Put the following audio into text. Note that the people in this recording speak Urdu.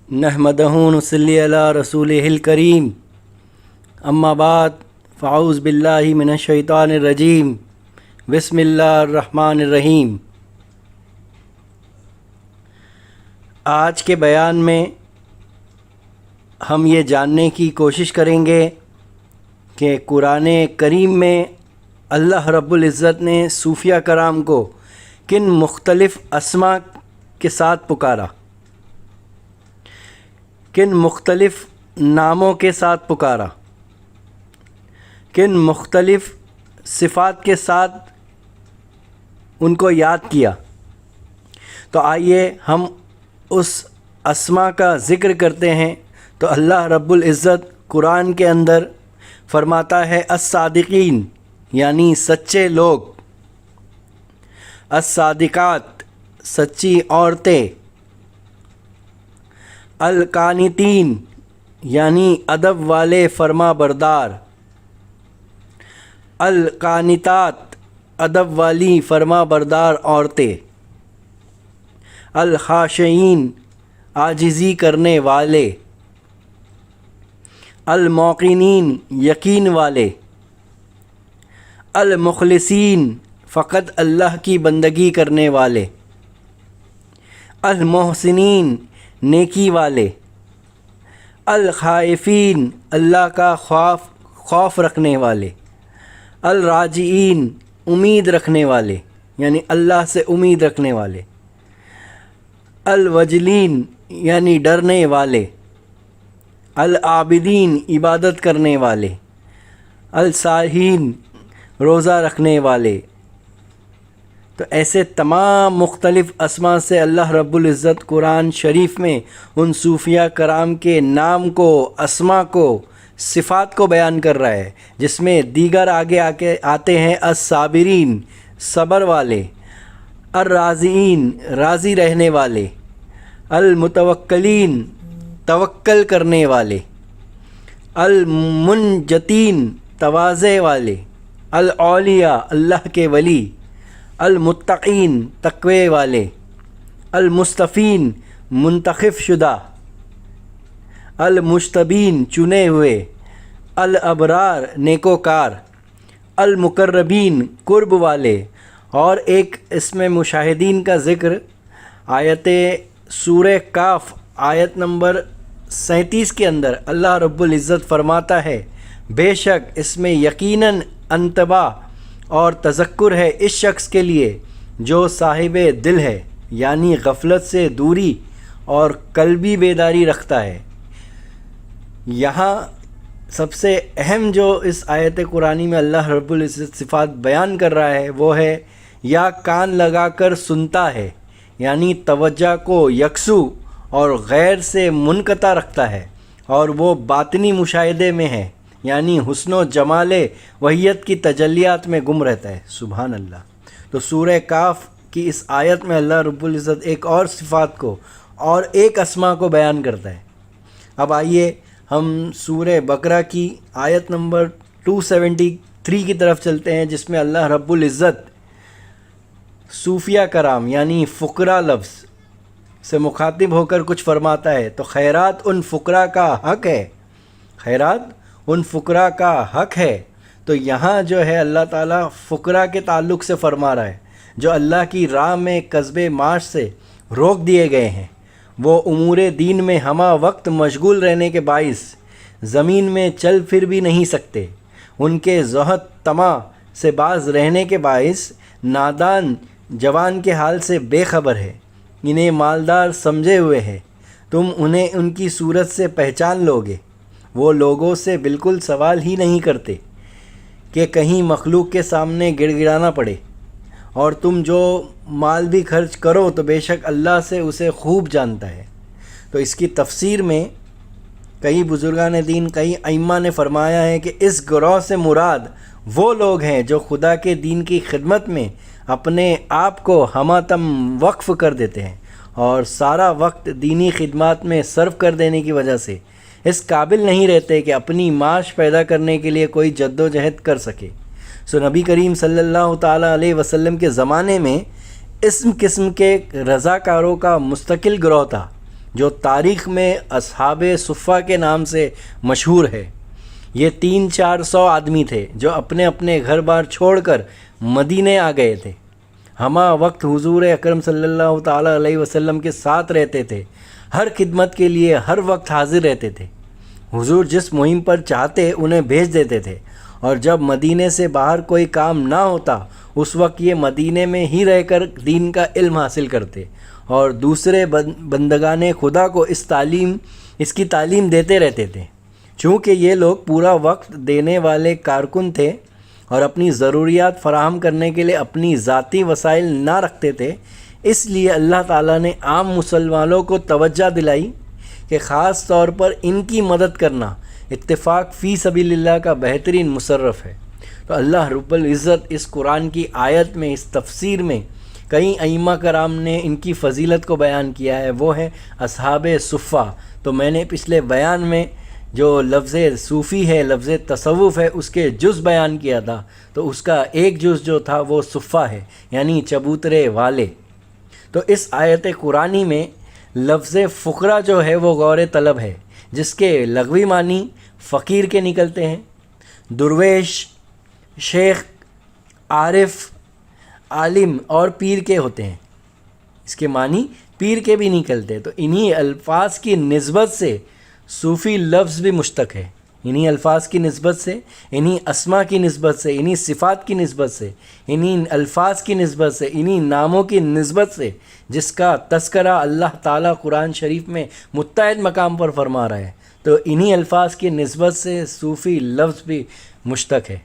نحمدہ ونصلی علی رسولہ الکریم اما بعد فاعوذ باللہ من الشیطان الرجیم بسم اللہ الرحمن الرحیم۔ آج کے بیان میں ہم یہ جاننے کی کوشش کریں گے کہ قرآن کریم میں اللہ رب العزت نے صوفیہ کرام کو کن مختلف اسماء کے ساتھ پکارا، کن مختلف ناموں کے ساتھ پکارا، کن مختلف صفات کے ساتھ ان کو یاد کیا۔ تو آئیے ہم اس اسماء کا ذکر کرتے ہیں۔ تو اللہ رب العزت قرآن کے اندر فرماتا ہے الصادقین یعنی سچے لوگ، الصادقات سچی عورتیں، القانتین یعنی ادب والے فرما بردار، القانتات ادب والی فرما بردار عورتیں، الخاشعین عاجزی کرنے والے، الموقنین یقین والے، المخلصین فقط اللہ کی بندگی کرنے والے، المحسنین نیکی والے، الخائفین اللہ کا خوف رکھنے والے، الراجعین امید رکھنے والے یعنی اللہ سے امید رکھنے والے، الوجلین یعنی ڈرنے والے، العابدین عبادت کرنے والے، الصائحین روزہ رکھنے والے۔ تو ایسے تمام مختلف اسماء سے اللہ رب العزت قرآن شریف میں ان صوفیہ کرام کے نام کو، اسماء کو، صفات کو بیان کر رہا ہے، جس میں دیگر آگے آتے ہیں الصابرین صبر والے، الراضین راضی رہنے والے، المتوکلین توکل کرنے والے، المنجتین تواضع والے، الاولیاء اللہ کے ولی، المتقین تقوی والے، المصطفین منتخب شدہ، المجتبین چنے ہوئے، الابرار نیکوکار، المقربین قرب والے۔ اور ایک اس میں مشاہدین کا ذکر آیت سورہ کاف آیت نمبر 37 کے اندر اللہ رب العزت فرماتا ہے بے شک اس میں یقیناً انتباہ اور تذکر ہے اس شخص کے لیے جو صاحب دل ہے، یعنی غفلت سے دوری اور قلبی بیداری رکھتا ہے۔ یہاں سب سے اہم جو اس آیت قرآنی میں اللہ رب العزت صفات بیان کر رہا ہے وہ ہے یا کان لگا کر سنتا ہے، یعنی توجہ کو یکسو اور غیر سے منقطع رکھتا ہے، اور وہ باطنی مشاہدے میں ہے، یعنی حسن و جمال وحیت کی تجلیات میں گم رہتا ہے۔ سبحان اللہ۔ تو سورہ کاف کی اس آیت میں اللہ رب العزت ایک اور صفات کو اور ایک اسماء کو بیان کرتا ہے۔ اب آئیے ہم سورہ بقرہ کی آیت نمبر 273 کی طرف چلتے ہیں، جس میں اللہ رب العزت صوفیہ کرام یعنی فقراء لفظ سے مخاطب ہو کر کچھ فرماتا ہے۔ تو خیرات ان فقراء کا حق ہے، خیرات ان فقراء کا حق ہے۔ تو یہاں جو ہے اللہ تعالیٰ فقراء کے تعلق سے فرما رہا ہے جو اللہ کی راہ میں کسب معاش سے روک دیے گئے ہیں، وہ امور دین میں ہمہ وقت مشغول رہنے کے باعث زمین میں چل پھر بھی نہیں سکتے، ان کے زہد طمع سے باز رہنے کے باعث نادان جوان کے حال سے بے خبر ہے، انہیں مالدار سمجھے ہوئے ہے، تم انہیں ان کی صورت سے پہچان لوگے، وہ لوگوں سے بالکل سوال ہی نہیں کرتے کہ کہیں مخلوق کے سامنے گڑ گڑانا پڑے، اور تم جو مال بھی خرچ کرو تو بے شک اللہ سے اسے خوب جانتا ہے۔ تو اس کی تفسیر میں کئی بزرگان دین، کئی ائمہ نے فرمایا ہے کہ اس گروہ سے مراد وہ لوگ ہیں جو خدا کے دین کی خدمت میں اپنے آپ کو ہمہ وقف کر دیتے ہیں اور سارا وقت دینی خدمات میں صرف کر دینے کی وجہ سے اس قابل نہیں رہتے کہ اپنی معاش پیدا کرنے کے لیے کوئی جد و جہد کر سکے۔ سو نبی کریم صلی اللہ تعالیٰ علیہ وسلم کے زمانے میں اس قسم کے رضاکاروں کا مستقل گروہ تھا جو تاریخ میں اصحاب صفہ کے نام سے مشہور ہے۔ یہ 300-400 آدمی تھے جو اپنے اپنے گھر بار چھوڑ کر مدینے آ گئے تھے۔ ہمہ وقت حضور اکرم صلی اللہ تعالیٰ علیہ وسلم کے ساتھ رہتے تھے، ہر خدمت کے لیے ہر وقت حاضر رہتے تھے۔ حضور جس مہم پر چاہتے انہیں بھیج دیتے تھے، اور جب مدینے سے باہر کوئی کام نہ ہوتا اس وقت یہ مدینے میں ہی رہ کر دین کا علم حاصل کرتے اور دوسرے بندگان خدا کو اس کی تعلیم دیتے رہتے تھے۔ چونکہ یہ لوگ پورا وقت دینے والے کارکن تھے اور اپنی ضروریات فراہم کرنے کے لیے اپنی ذاتی وسائل نہ رکھتے تھے، اس لیے اللہ تعالیٰ نے عام مسلمانوں کو توجہ دلائی کہ خاص طور پر ان کی مدد کرنا اتفاق فی سبیل اللہ کا بہترین مصرف ہے۔ تو اللہ رب العزت اس قرآن کی آیت میں، اس تفسیر میں کئی ائمہ کرام نے ان کی فضیلت کو بیان کیا ہے، وہ ہے اصحاب صفہ۔ تو میں نے پچھلے بیان میں جو لفظ صوفی ہے، لفظ تصوف ہے، اس کے جز بیان کیا تھا، تو اس کا ایک جز جو تھا وہ صفہ ہے، یعنی چبوترے والے۔ تو اس آیت قرآنی میں لفظ فقرا جو ہے وہ غور طلب ہے، جس کے لغوی معنی فقیر کے نکلتے ہیں۔ درویش، شیخ، عارف، عالم اور پیر کے ہوتے ہیں، اس کے معنی پیر کے بھی نکلتے ہیں۔ تو انہی الفاظ کی نسبت سے صوفی لفظ بھی مشتق ہے، انہی الفاظ کی نسبت سے، انہی اسماء کی نسبت سے، انہی صفات کی نسبت سے، انہی الفاظ کی نسبت سے، انہی ناموں کی نسبت سے، جس کا تذکرہ اللہ تعالیٰ قرآن شریف میں متعدد مقام پر فرما رہا ہے، تو انہی الفاظ کی نسبت سے صوفی لفظ بھی مشتق ہے۔